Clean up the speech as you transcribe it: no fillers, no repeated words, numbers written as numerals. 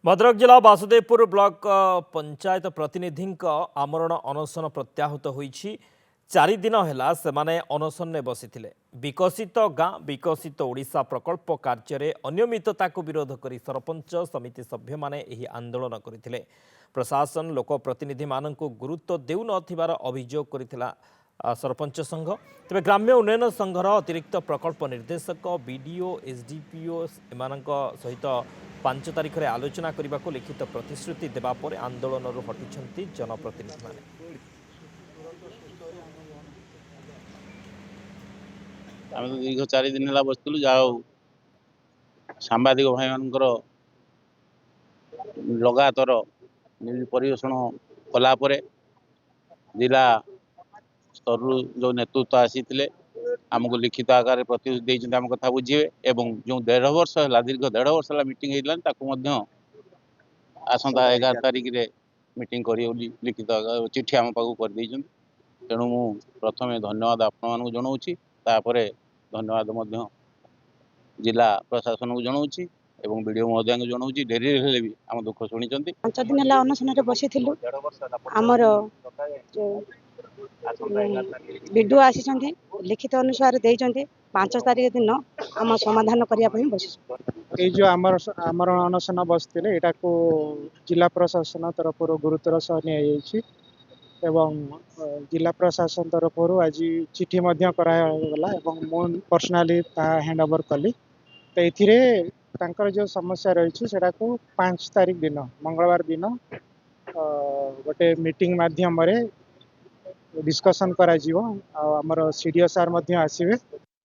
भद्रक जिला वासुदेवपुर ब्लॉक पंचायत प्रतिनिधि आमरण अनशन प्रत्याहृत होईछि। 4 दिन है सेमाने अनशन ने बसिथिले। विकसित गाँ विकसित ओडिशा प्रकल्प कार्य अनियमितता को विरोध करी सरपंच समिति सभ्य माने एही आंदोलन करथिले। प्रशासन लोकप्रतिनिधि माननकु गुरुत्व देउ नथिबार अभियोग करथिला सरपंच संघ। तेज ग्राम्य उन्नयन संघर अतिरिक्त प्रकल्प निर्देशक बीडीओ एसडीपीओ एमानक सहित 5 तारिख में आलोचना करने को लिखित प्रतिश्रुति देवा पर आंदोलन हटिछंती जनप्रतिनिधि माने। आम तो दीर्घ 4 दिन है बसलु जाओ सांबादिक भाई मानकर लगातार न्यूज परिवेषण कलापर जिला स्तर जो नेतृत्व आसी आमको लिखित आकार प्रतिश्रुति देते आम कथा बुझे एवं जो 1.5 वर्ष है दीर्घ 1.5 वर्ष है मीटिंग होता आसंता 11 तारिख रे मीटिंग करी लिखित चिठी आम पाक कर तेणु मु प्रथम धन्यवाद आपण जनाऊँगी तापर धन्यवाद जिला प्रशासन को जनाऊँगी एवं वीडियो महोदय को जनाऊँगी डेरी हेले भी आम दुख शुणी 5 दिन है अनशन बसी आमर विडो आसी लिखित अनुसार देते 5 तारिख दिन आम समाधान करने बस ये जो आमर अनशन बसते यहाँ को जिला प्रशासन तरफ गुरुतर सह नि जिला प्रशासन तरफ आज चिठी करागला मु पर्सनाली हैंड ओवर कली। तो ये जो समस्या रही है 5 तारिख दिन मंगलवार दिन गोटे मीटिंग माध्यम डिस्कसन करा आमर सीडीओ सार आसवे।